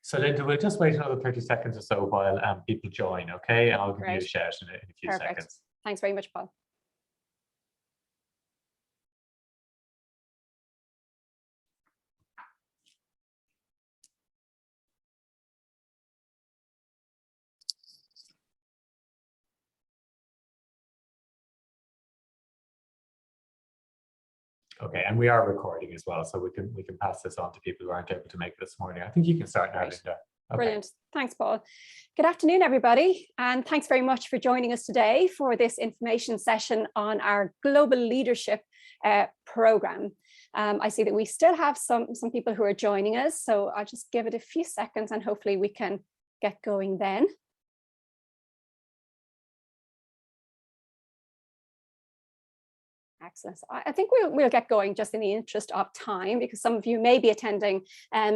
So Linda, we'll just wait another 30 seconds or so while people join, okay? And I'll give you a shout in a few seconds. Thanks very much, Paul. Okay, and we are recording as well, so we can pass this on to people who aren't able to make it this morning. I think you can start now, Linda. Okay. Brilliant. Thanks, Paul. Good afternoon, everybody, and thanks very much for joining us today for this information session on our Global Leadership Programme. I see that we still have some people who are joining us, so I'll just give it a few seconds and hopefully we can get going then. Excellent. So I think we'll get going just in the interest of time, because some of you may be attending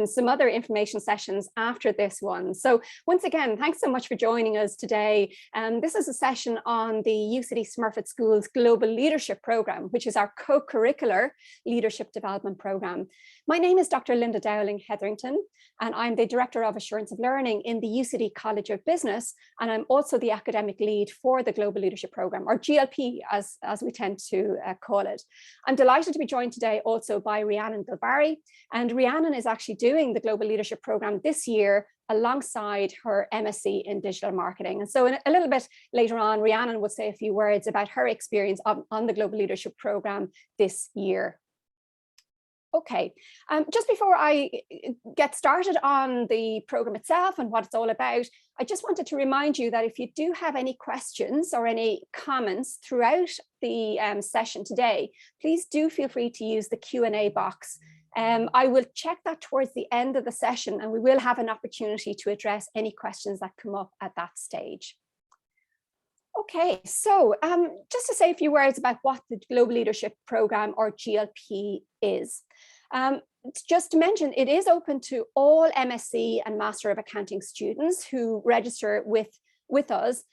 some other information sessions after this one. So once again, thanks so much for joining us today. This is a session on the UCD Smurfit School's Global Leadership Programme, which is our co-curricular leadership development programme. My name is Dr. Linda Dowling Hetherington, and I'm the Director of Assurance of Learning in the UCD College of Business, and I'm also the academic lead for the Global Leadership Programme, or GLP as we tend to call it. I'm delighted to be joined today also by Rhiannon Gilbari, and Rhiannon is actually doing the Global Leadership Programme this year alongside her MSc in digital marketing. And so a little bit later on, Rhiannon will say a few words about her experience on the Global Leadership Programme this year. Okay, just before I get started on the program itself and what it's all about, I just wanted to remind you that if you do have any questions or any comments throughout the session today, please do feel free to use the Q&A box. I will check that towards the end of the session, and we will have an opportunity to address any questions that come up at that stage. Okay, so just to say a few words about what the Global Leadership Programme, or GLP, is. Just to mention, it is open to all MSc and Master of Accounting students who register with us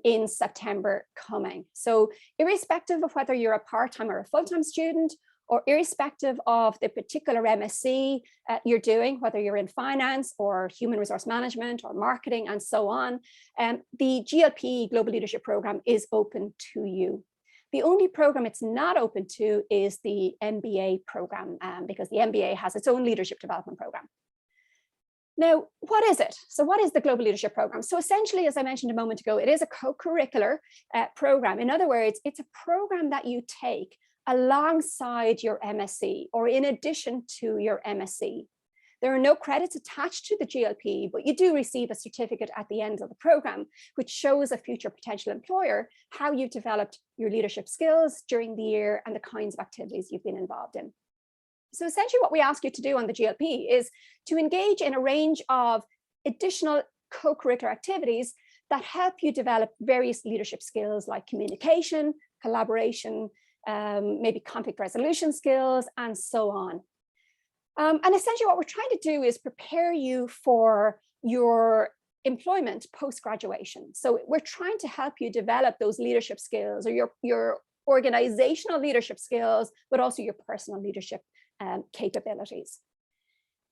in September coming. So irrespective of whether you're a part-time or a full-time student, or irrespective of the particular MSc you're doing, whether you're in finance or human resource management or marketing and so on, the GLP Global Leadership Programme is open to you. The only program it's not open to is the MBA program, because the MBA has its own leadership development program. Now, what is it? So what is the Global Leadership Programme? So essentially, as I mentioned a moment ago, it is a co-curricular program. In other words, it's a program that you take alongside your MSc or in addition to your MSc. There are no credits attached to the GLP, but you do receive a certificate at the end of the program, which shows a future potential employer how you've developed your leadership skills during the year and the kinds of activities you've been involved in. So essentially what we ask you to do on the GLP is to engage in a range of additional co-curricular activities that help you develop various leadership skills like communication, collaboration, maybe conflict resolution skills, and so on. And essentially what we're trying to do is prepare you for your employment post-graduation. So we're trying to help you develop those leadership skills, or your organizational leadership skills, but also your personal leadership capabilities.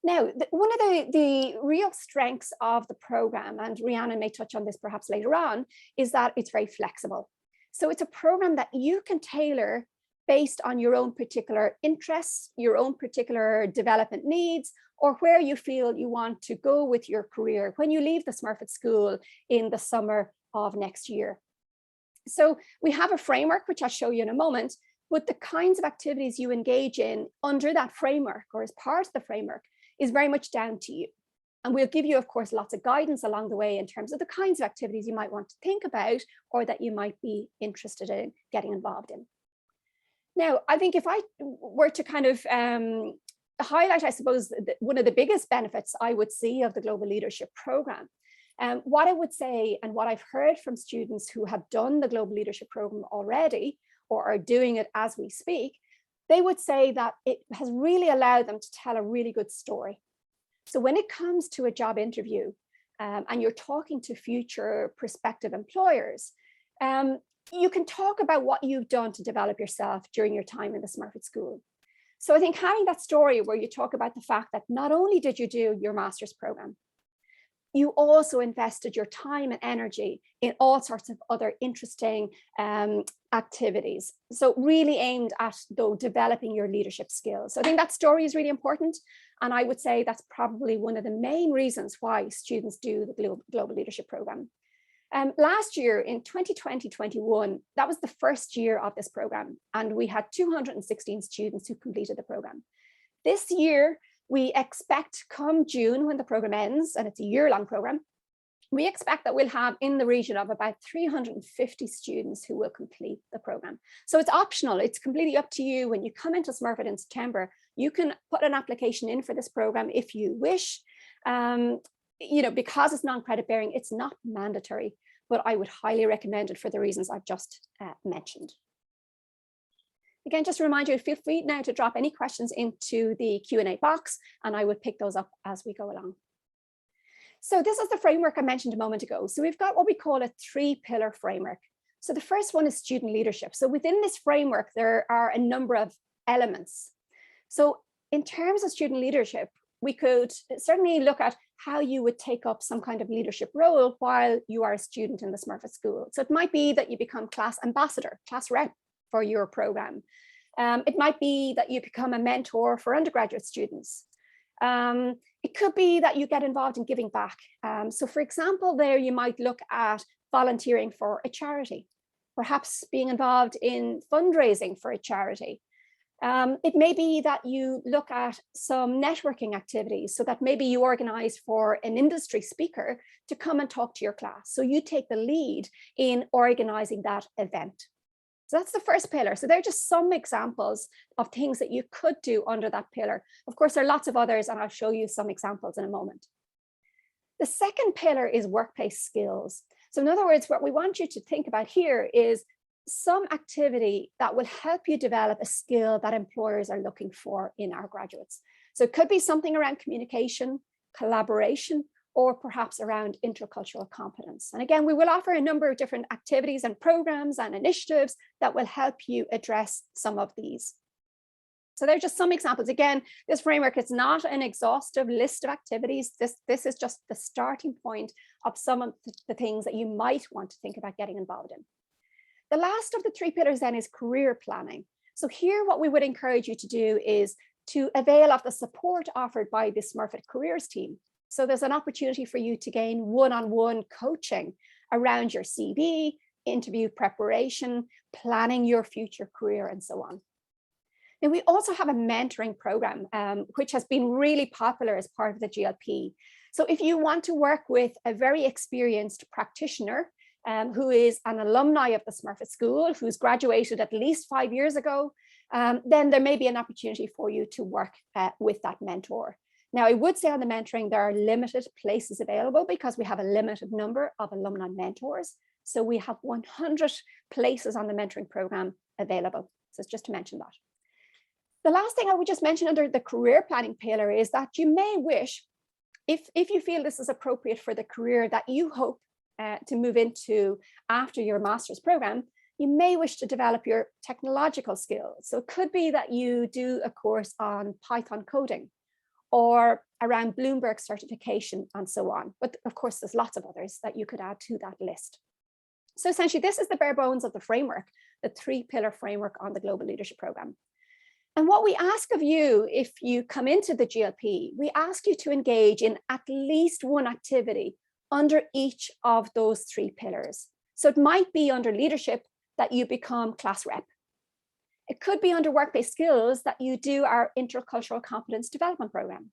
Now, one of the real strengths of the program, and Rhiannon may touch on this perhaps later on, is that it's very flexible. So it's a program that you can tailor based on your own particular interests, your own particular development needs, or where you feel you want to go with your career when you leave the Smurfit School in the summer of next year. So we have a framework, which I'll show you in a moment, but the kinds of activities you engage in under that framework or as part of the framework is very much down to you. And we'll give you, of course, lots of guidance along the way in terms of the kinds of activities you might want to think about or that you might be interested in getting involved in. Now, I think if I were to kind of highlight, I suppose, one of the biggest benefits I would see of the Global Leadership Programme, what I would say, and what I've heard from students who have done the Global Leadership Programme already, or are doing it as we speak, they would say that it has really allowed them to tell a really good story. So when it comes to a job interview, and you're talking to future prospective employers, you can talk about what you've done to develop yourself during your time in the Smurfit School. So I think having that story where you talk about the fact that not only did you do your master's program, you also invested your time and energy in all sorts of other interesting activities. So really aimed at, though, developing your leadership skills. So I think that story is really important. And I would say that's probably one of the main reasons why students do the Global Leadership Program. Last year in 2020-21, that was the first year of this program. And we had 216 students who completed the program. This year, we expect come June, when the program ends, and it's a year-long program, we expect that we'll have in the region of about 350 students who will complete the program. So it's optional. It's completely up to you. When you come into Smurfit in September, you can put an application in for this program if you wish. Because it's non-credit bearing, it's not mandatory, but I would highly recommend it for the reasons I've just mentioned. Again, just to remind you, feel free now to drop any questions into the Q&A box, and I will pick those up as we go along. So this is the framework I mentioned a moment ago. So we've got what we call a 3-pillar framework. So the first one is student leadership. So within this framework, there are a number of elements. So in terms of student leadership, we could certainly look at how you would take up some kind of leadership role while you are a student in the Smurfit school. So it might be that you become class ambassador, class rep for your program. It might be that you become a mentor for undergraduate students. It could be that you get involved in giving back. So for example, there you might look at volunteering for a charity, perhaps being involved in fundraising for a charity. It may be that you look at some networking activities, so that maybe you organize for an industry speaker to come and talk to your class. So you take the lead in organizing that event. So that's the first pillar. So they're just some examples of things that you could do under that pillar. Of course, there are lots of others, and I'll show you some examples in a moment. The second pillar is workplace skills. So in other words, what we want you to think about here is some activity that will help you develop a skill that employers are looking for in our graduates. So it could be something around communication, collaboration, or perhaps around intercultural competence. And again, we will offer a number of different activities and programs and initiatives that will help you address some of these. So they're just some examples. Again, this framework is not an exhaustive list of activities. This is just the starting point of some of the things that you might want to think about getting involved in. The last of the 3 pillars then is career planning. So here, what we would encourage you to do is to avail of the support offered by the Smurfit Careers team. So there's an opportunity for you to gain one-on-one coaching around your CV, interview preparation, planning your future career, and so on. And we also have a mentoring program, which has been really popular as part of the GLP. So if you want to work with a very experienced practitioner who is an alumni of the Smurfit School, who's graduated at least 5 years ago, then there may be an opportunity for you to work with that mentor. Now, I would say on the mentoring, there are limited places available because we have a limited number of alumni mentors. So we have 100 places on the mentoring program available. So it's just to mention that. The last thing I would just mention under the career planning pillar is that you may wish, if you feel this is appropriate for the career that you hope to move into after your master's program, you may wish to develop your technological skills. So it could be that you do a course on Python coding, or around Bloomberg certification, and so on. But of course, there's lots of others that you could add to that list. So essentially, this is the bare bones of the framework, the 3-pillar framework on the Global Leadership Program. And what we ask of you, if you come into the GLP, we ask you to engage in at least one activity under each of those 3 pillars. So it might be under leadership that you become class rep. It could be under workplace skills that you do our intercultural competence development program.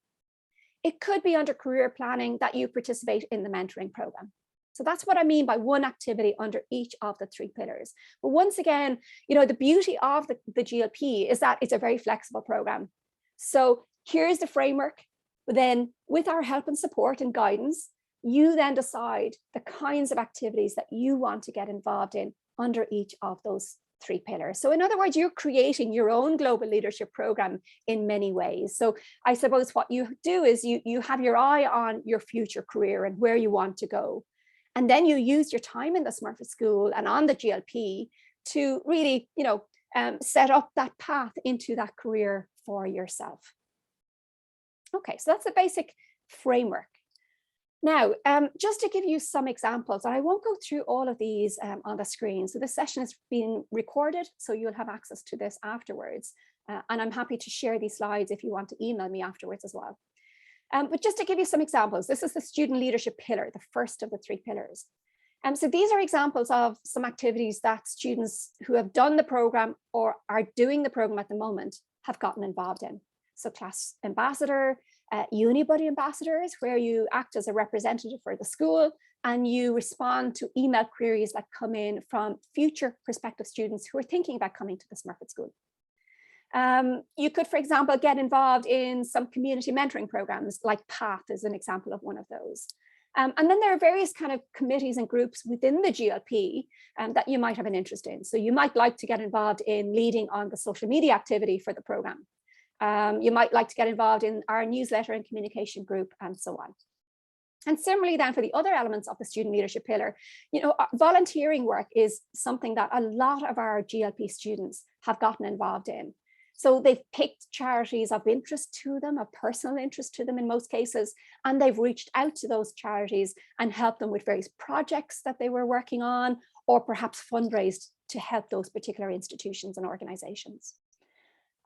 It could be under career planning that you participate in the mentoring program. So that's what I mean by one activity under each of the 3 pillars. But once again, the beauty of the GLP is that it's a very flexible program. So here's the framework, but then with our help and support and guidance, you then decide the kinds of activities that you want to get involved in under each of those 3 pillars. So in other words, you're creating your own global leadership program in many ways. So I suppose what you do is you have your eye on your future career and where you want to go. And then you use your time in the Smurfit School and on the GLP to really, set up that path into that career for yourself. Okay, so that's the basic framework. Now, just to give you some examples, and I won't go through all of these on the screen. So this session is being recorded, so you'll have access to this afterwards. And I'm happy to share these slides if you want to email me afterwards as well. But just to give you some examples, this is the student leadership pillar, the first of the 3 pillars. So these are examples of some activities that students who have done the program or are doing the program at the moment have gotten involved in. So class ambassador, unibuddy ambassadors, where you act as a representative for the school and you respond to email queries that come in from future prospective students who are thinking about coming to the Smurfit school. You could, for example, get involved in some community mentoring programs, like PATH is an example of one of those. And then there are various kind of committees and groups within the GLP that you might have an interest in. So you might like to get involved in leading on the social media activity for the program. You might like to get involved in our newsletter and communication group and so on. And similarly then for the other elements of the student leadership pillar, volunteering work is something that a lot of our GLP students have gotten involved in. So they've picked charities of interest to them, of personal interest to them in most cases, and they've reached out to those charities and helped them with various projects that they were working on, or perhaps fundraised to help those particular institutions and organizations.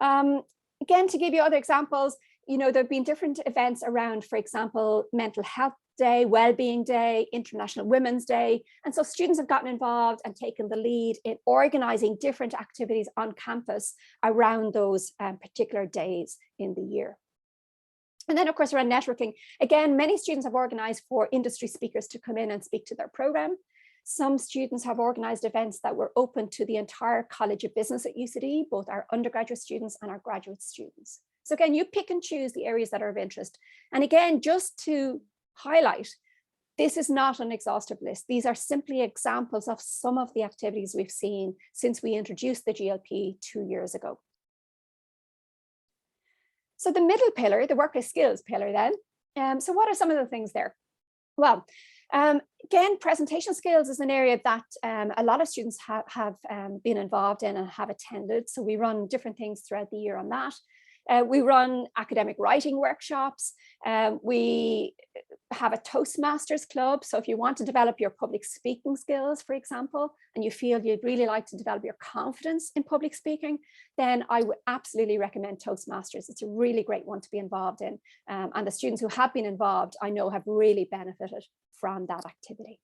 Again, to give you other examples, there have been different events around, for example, Mental Health Day, Wellbeing Day, International Women's Day. And so students have gotten involved and taken the lead in organizing different activities on campus around those particular days in the year. And then, of course, around networking, again, many students have organized for industry speakers to come in and speak to their program. Some students have organized events that were open to the entire College of Business at UCD, both our undergraduate students and our graduate students. So again, you pick and choose the areas that are of interest. And again, just to highlight, this is not an exhaustive list. These are simply examples of some of the activities we've seen since we introduced the GLP 2 years ago. So the middle pillar, the workplace skills pillar then. So what are some of the things there? Well, again, presentation skills is an area that a lot of students have been involved in and have attended. So we run different things throughout the year on that. We run academic writing workshops. We have a Toastmasters club. So if you want to develop your public speaking skills, for example, and you feel you'd really like to develop your confidence in public speaking, then I would absolutely recommend Toastmasters. It's a really great one to be involved in. And the students who have been involved, I know, have really benefited from that activity.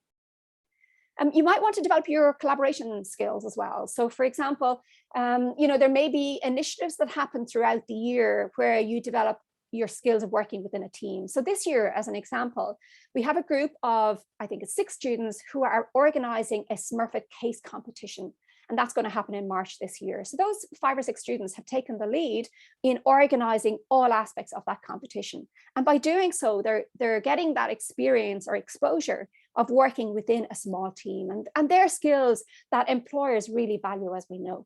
You might want to develop your collaboration skills as well. So for example, there may be initiatives that happen throughout the year where you develop your skills of working within a team. So this year, as an example, we have a group of, I think it's 6 students who are organizing a Smurfit case competition. And that's going to happen in March this year. So those 5 or 6 students have taken the lead in organizing all aspects of that competition. And by doing so, they're getting that experience or exposure of working within a small team, and they're skills that employers really value, as we know.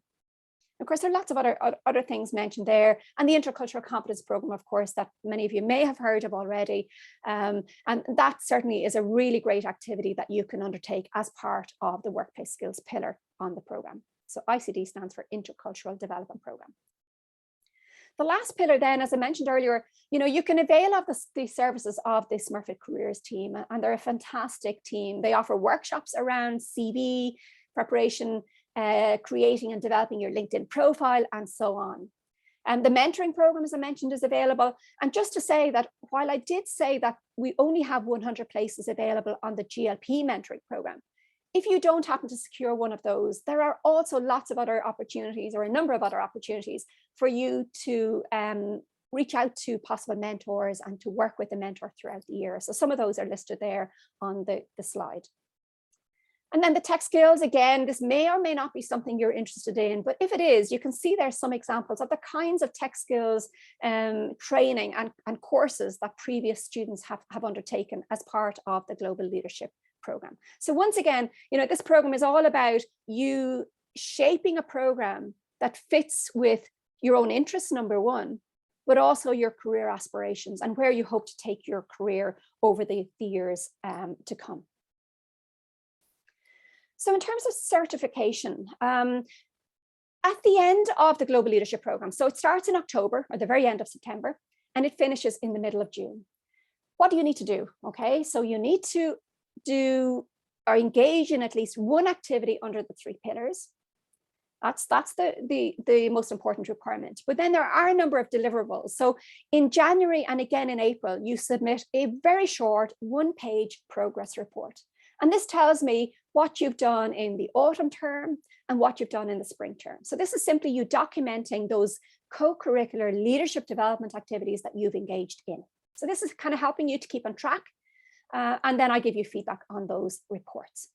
Of course, there are lots of other things mentioned there, and the Intercultural Competence Programme, of course, that many of you may have heard of already. And that certainly is a really great activity that you can undertake as part of the workplace skills pillar on the programme. So ICD stands for Intercultural Development Programme. The last pillar then, as I mentioned earlier, you can avail of the services of the Smurfit Careers team, and they're a fantastic team. They offer workshops around CV preparation, creating and developing your LinkedIn profile, and so on. And the mentoring program, as I mentioned, is available. And just to say that while I did say that we only have 100 places available on the GLP mentoring program, if you don't happen to secure one of those, there are also lots of other opportunities, or a number of other opportunities, for you to reach out to possible mentors and to work with a mentor throughout the year. So some of those are listed there on the slide. And then the tech skills, again, this may or may not be something you're interested in, but if it is, you can see there's some examples of the kinds of tech skills training and courses that previous students have undertaken as part of the Global Leadership Program. So once again, this program is all about you shaping a program that fits with your own interests, number one, but also your career aspirations and where you hope to take your career over the years to come. So in terms of certification, at the end of the Global Leadership Program, so it starts in October or the very end of September, and it finishes in the middle of June. What do you need to do? Okay, so you need to do or engage in at least one activity under the 3 pillars. That's the most important requirement. But then there are a number of deliverables. So in January and again in April, you submit a very short 1-page progress report. And this tells me what you've done in the autumn term and what you've done in the spring term. So this is simply you documenting those co-curricular leadership development activities that you've engaged in. So this is kind of helping you to keep on track. And then I give you feedback on those reports.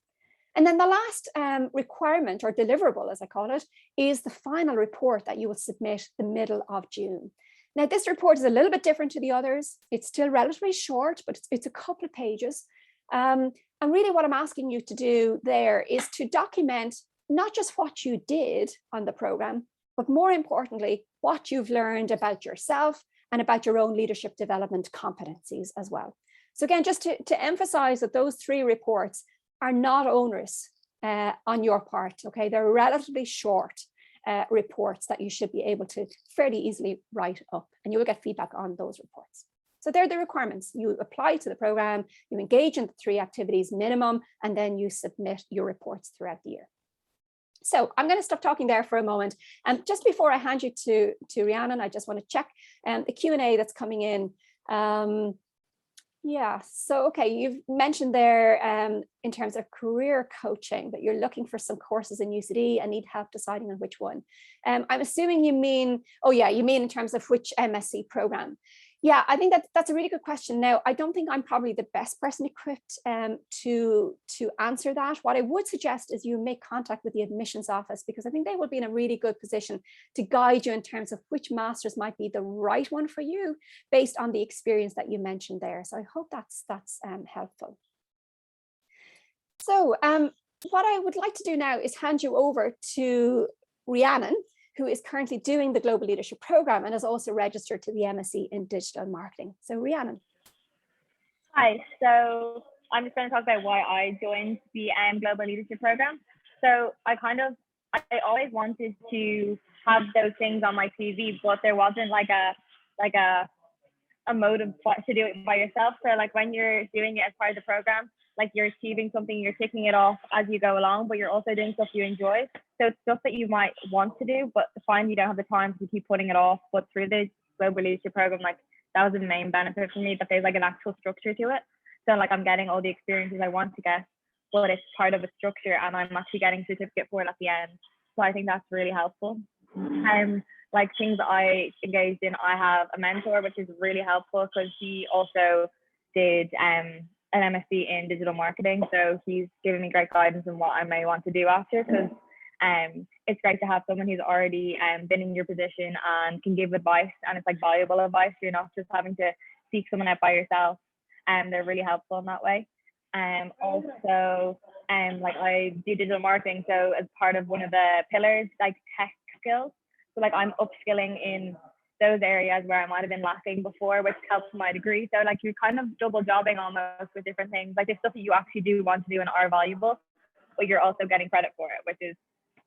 And then the last requirement or deliverable, as I call it, is the final report that you will submit the middle of June. Now, this report is a little bit different to the others. It's still relatively short, but it's a couple of pages. And really what I'm asking you to do there is to document not just what you did on the program, but more importantly, what you've learned about yourself and about your own leadership development competencies as well. So again, just to emphasize that those 3 reports are not onerous on your part, okay? They're relatively short reports that you should be able to fairly easily write up, and you will get feedback on those reports. So they're the requirements. You apply to the program, you engage in the 3 activities minimum, and then you submit your reports throughout the year. So I'm going to stop talking there for a moment. And just before I hand you to Rhiannon, I just want to check the Q&A that's coming in. Yeah, so okay, you've mentioned there in terms of career coaching that you're looking for some courses in UCD and need help deciding on which one. I'm assuming you mean, oh yeah, you mean in terms of which MSc program. Yeah, I think that's a really good question. Now, I don't think I'm probably the best person equipped to answer that. What I would suggest is you make contact with the admissions office, because I think they will be in a really good position to guide you in terms of which masters might be the right one for you based on the experience that you mentioned there. So I hope that's helpful. So what I would like to do now is hand you over to Rhiannon, who is currently doing the Global Leadership Program and is also registered to the MSc in Digital Marketing. So Rhiannon. Hi, so I'm just going to talk about why I joined the Global Leadership Program. So I always wanted to have those things on my CV, but there wasn't like a motive to do it by yourself. So like when you're doing it as part of the program, like you're achieving something, you're ticking it off as you go along, but you're also doing stuff you enjoy. So it's stuff that you might want to do, but find you don't have the time to keep putting it off. But through the Global Leadership Program, like that was the main benefit for me, that there's like an actual structure to it. So like I'm getting all the experiences I want to get, but it's part of a structure and I'm actually getting a certificate for it at the end. So I think that's really helpful. Like things that I engaged in, I have a mentor, which is really helpful because he also did an MSc in digital marketing. So he's given me great guidance on what I may want to do after, because it's great to have someone who's already been in your position and can give advice, and it's like valuable advice. You're not just having to seek someone out by yourself, and they're really helpful in that way. Also, like I do digital marketing, so as part of one of the pillars, like tech skills. So like I'm upskilling in those areas where I might have been lacking before, which helps my degree. So like you're kind of double jobbing almost with different things. Like there's stuff that you actually do want to do and are valuable, but you're also getting credit for it, which is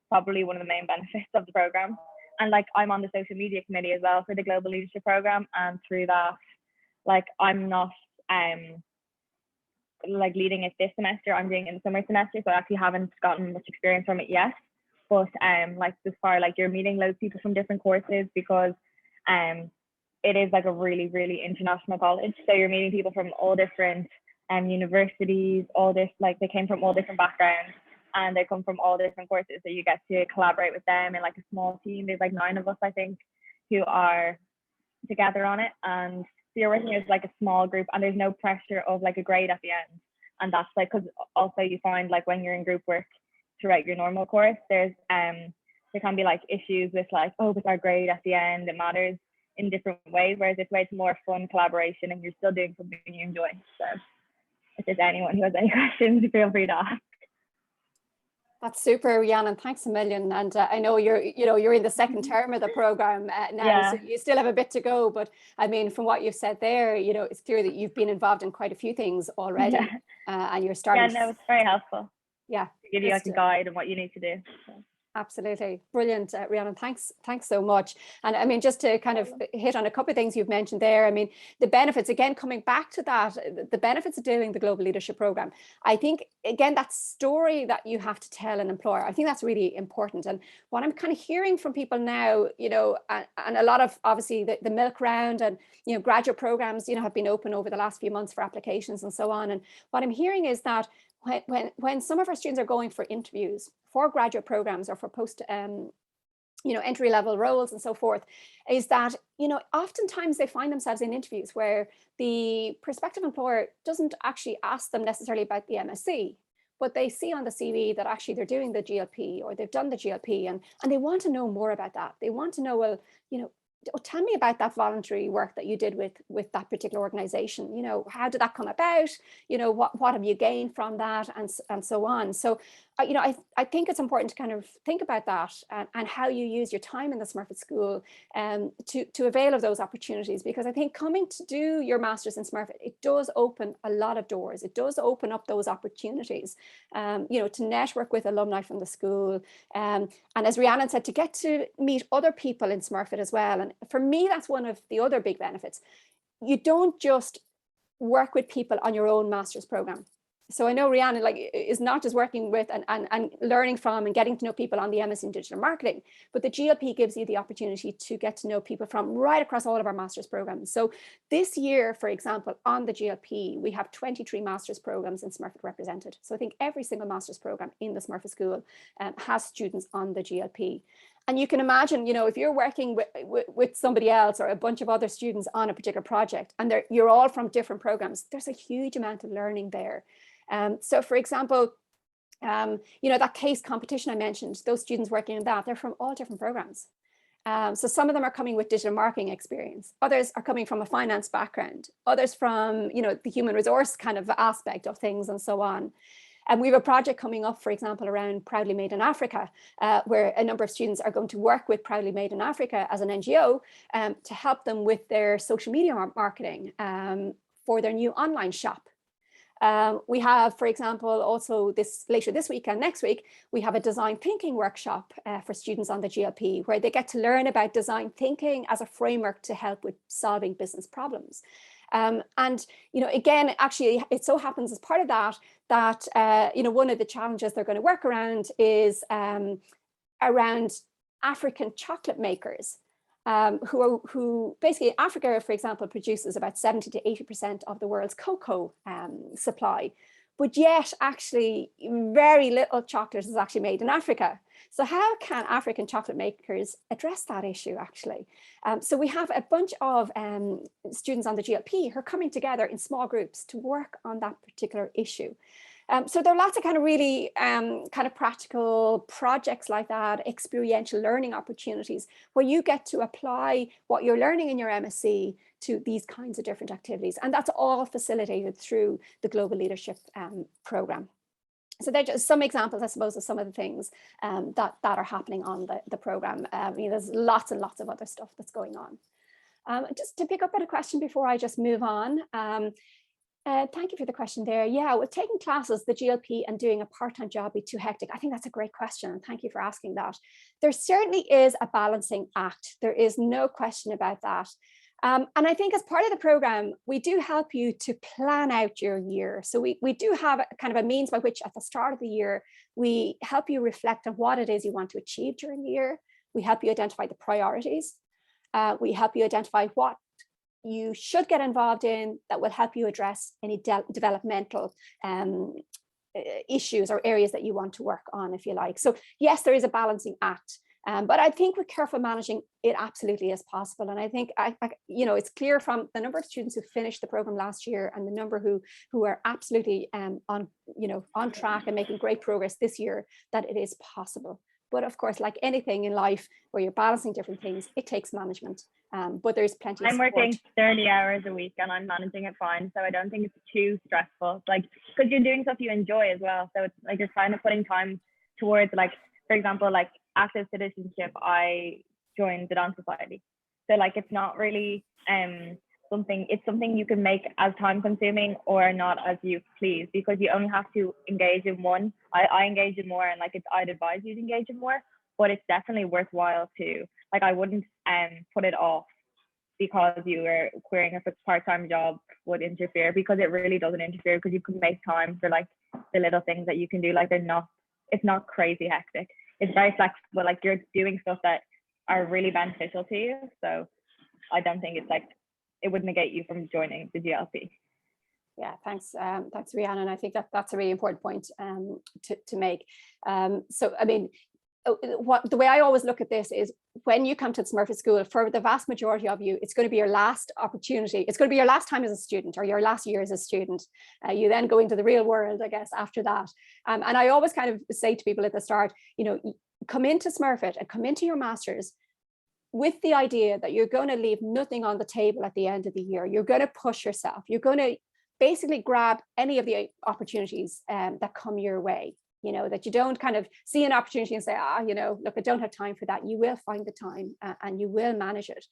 probably one of the main benefits of the program. And like I'm on the social media committee as well for the Global Leadership Program, and through that, like I'm not like leading it this semester, I'm doing it in the summer semester, so I actually haven't gotten much experience from it yet. But like this far, like you're meeting loads of people from different courses, because it is like a really, really international college. So you're meeting people from all different universities, all this, like they came from all different backgrounds and they come from all different courses. So you get to collaborate with them in like a small team. There's like 9 of us, I think, who are together on it. And so you're working as like a small group, and there's no pressure of like a grade at the end. And that's like, because also you find like when you're in group work throughout your normal course, there can be like issues with like, oh, with our grade at the end, it matters in different ways, whereas this way it's more fun collaboration and you're still doing something you enjoy. So if there's anyone who has any questions, feel free to ask. That's super, Rhiannon. Thanks a million. And I know you're in the second term of the program now, yeah. So you still have a bit to go. But I mean, from what you've said there, it's clear that you've been involved in quite a few things already, and you're starting. Yeah, no, it's very helpful. Yeah, to give you like a guide on what you need to do. So. Absolutely. Brilliant, Rhiannon. Thanks so much. And I mean, just to kind of hit on a couple of things you've mentioned there, I mean, the benefits, again, coming back to that, the benefits of doing the Global Leadership Program, I think, again, that story that you have to tell an employer, I think that's really important. And what I'm kind of hearing from people now, you know, and a lot of, obviously, the milk round and, you know, graduate programs, you know, have been open over the last few months for applications and so on. And what I'm hearing is that when some of our students are going for interviews for graduate programs or for post you know, entry level roles and so forth, is that, you know, oftentimes they find themselves in interviews where the prospective employer doesn't actually ask them necessarily about the MSc, but they see on the CV that actually they're doing the GLP or they've done the GLP, and they want to know more about that. They want to know, well, you know, tell me about that voluntary work that you did with that particular organization. You know, how did that come about? You know, what have you gained from that, and so on. So, you know, I think it's important to kind of think about that and how you use your time in the Smurfit School to avail of those opportunities, because I think coming to do your master's in Smurfit, it does open a lot of doors. It does open up those opportunities, you know, to network with alumni from the school, and as Rhiannon said, to get to meet other people in Smurfit as well. And for me, that's one of the other big benefits. You don't just work with people on your own master's program. So I know Rhiannon is not just working with and learning from and getting to know people on the MS in digital marketing, but the GLP gives you the opportunity to get to know people from right across all of our master's programs. So this year, for example, on the GLP, we have 23 master's programs in Smurfit represented. So I think every single master's program in the Smurfit School has students on the GLP. And you can imagine, you know, if you're working with somebody else or a bunch of other students on a particular project, and you're all from different programs, there's a huge amount of learning there. So for example, you know, that case competition I mentioned, those students working in that, they're from all different programs. So some of them are coming with digital marketing experience. Others are coming from a finance background. Others from, you know, the human resource kind of aspect of things and so on. And we have a project coming up, for example, around Proudly Made in Africa, where a number of students are going to work with Proudly Made in Africa as an NGO to help them with their social media marketing for their new online shop. We have, for example, also later this week and next week, we have a design thinking workshop for students on the GLP, where they get to learn about design thinking as a framework to help with solving business problems. And, you know, again, actually, it so happens as part of that, you know, one of the challenges they're going to work around is around African chocolate makers. Who basically, Africa, for example, produces about 70 to 80% of the world's cocoa supply, but yet actually very little chocolate is actually made in Africa. So how can African chocolate makers address that issue actually? So we have a bunch of students on the GLP who are coming together in small groups to work on that particular issue. So there are lots of kind of really kind of practical projects like that, experiential learning opportunities where you get to apply what you're learning in your MSc to these kinds of different activities. And that's all facilitated through the Global Leadership Program. So they're just some examples, I suppose, of some of the things that are happening on the program. You know, there's lots and lots of other stuff that's going on. Just to pick up on a question before I just move on. Thank you for the question there. Yeah, with taking classes, the GLP and doing a part-time job be too hectic? I think that's a great question, and thank you for asking that. There certainly is a balancing act. There is no question about that. And I think as part of the program, we do help you to plan out your year. So we do have a kind of a means by which at the start of the year, we help you reflect on what it is you want to achieve during the year. We help you identify the priorities. We help you identify what you should get involved in that will help you address any developmental issues or areas that you want to work on, if you like. So yes, there is a balancing act, but I think with careful managing, it absolutely is possible. And I think, you know, it's clear from the number of students who finished the program last year and the number who are absolutely on track and making great progress this year, that it is possible. But of course, like anything in life where you're balancing different things, it takes management. But there's plenty of support. I'm working 30 hours a week and I'm managing it fine. So I don't think it's too stressful. Like, because you're doing stuff you enjoy as well. So it's like you're kind of putting time towards, like, for example, like active citizenship, I joined the Dance Society. So like, it's not really something you can make as time consuming or not as you please, because you only have to engage in one. I engage in more, and like I'd advise you to engage in more, but it's definitely worthwhile too. Like I wouldn't put it off because you were querying if a part-time job would interfere, because it really doesn't interfere, because you can make time for like the little things that you can do. Like it's not crazy hectic. It's very flexible. Like you're doing stuff that are really beneficial to you. So I don't think it's like, it would negate you from joining the GLP. Yeah, thanks, Rhiannon. And I think that's a really important point to make. So, I mean, the way I always look at this is when you come to the Smurfit School, for the vast majority of you, it's going to be your last opportunity. It's going to be your last time as a student, or your last year as a student. You then go into the real world, I guess, after that. And I always kind of say to people at the start, you know, come into Smurfit and come into your master's with the idea that you're going to leave nothing on the table at the end of the year. You're going to push yourself. You're going to basically grab any of the opportunities that come your way. You know, that you don't kind of see an opportunity and say, you know, look, I don't have time for that. You will find the time and you will manage it.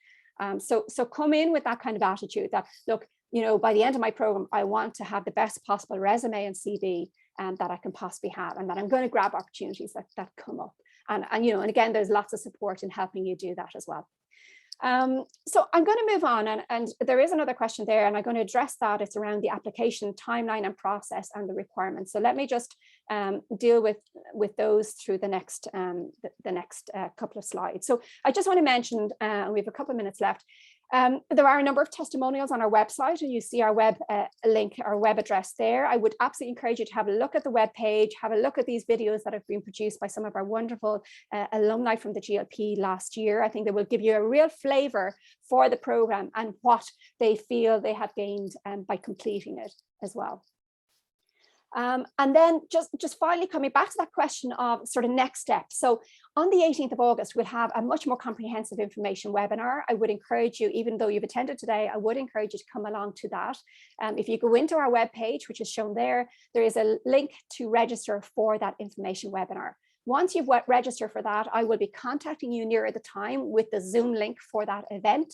So come in with that kind of attitude that, look, you know, by the end of my program, I want to have the best possible resume and CV that I can possibly have, and that I'm going to grab opportunities that come up. And you know, and again, there's lots of support in helping you do that as well. So I'm going to move on, and there is another question there, and I'm going to address that. It's around the application timeline and process and the requirements. So let me just deal with those through the next couple of slides. So I just want to mention, we have a couple of minutes left. There are a number of testimonials on our website, and you see our web link, our web address there. I would absolutely encourage you to have a look at the web page, have a look at these videos that have been produced by some of our wonderful alumni from the GLP last year. I think they will give you a real flavour for the programme and what they feel they have gained by completing it as well. And then just finally coming back to that question of sort of next steps. So on the 18th of August, we'll have a much more comprehensive information webinar. I would encourage you, even though you've attended today, I would encourage you to come along to that. If you go into our webpage, which is shown there, there is a link to register for that information webinar. Once you've registered for that, I will be contacting you nearer the time with the Zoom link for that event.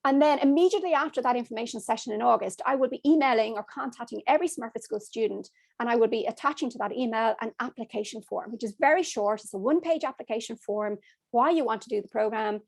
And then immediately after that information session in August, I will be emailing or contacting every Smurfit School student, and I will be attaching to that email an application form, which is very short. It's a one-page application form, why you want to do the program,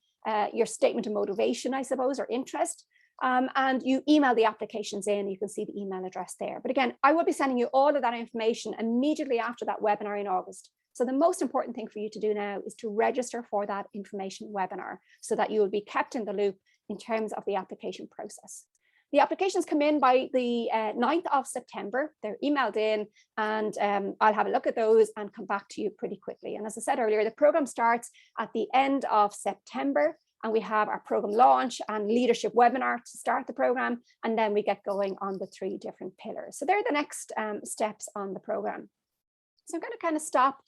your statement of motivation, I suppose, or interest. And you email the applications in, you can see the email address there. But again, I will be sending you all of that information immediately after that webinar in August. So the most important thing for you to do now is to register for that information webinar so that you will be kept in the loop in terms of the application process. The applications come in by the 9th of September. They're emailed in, and I'll have a look at those and come back to you pretty quickly. And as I said earlier, the program starts at the end of September, and we have our program launch and leadership webinar to start the program, and then we get going on the 3 different pillars. So they're the next steps on the program. So I'm going to kind of stop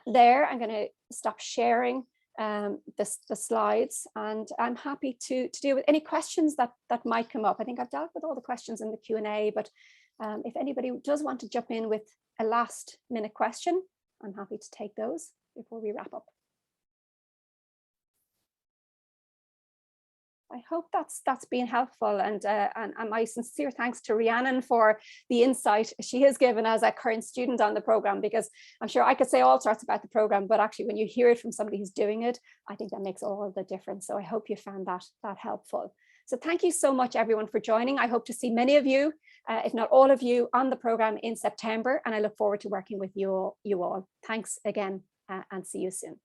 there. I'm going to stop sharing the slides, and I'm happy to deal with any questions that might come up. I think I've dealt with all the questions in the Q&A, but if anybody does want to jump in with a last minute question, I'm happy to take those before we wrap up. I hope that's been helpful, and my sincere thanks to Rhiannon for the insight she has given as a current student on the program, because I'm sure I could say all sorts about the program, but actually when you hear it from somebody who's doing it, I think that makes all the difference. So I hope you found that helpful. So thank you so much, everyone, for joining. I hope to see many of you, if not all of you, on the program in September, and I look forward to working with you all. Thanks again, and see you soon.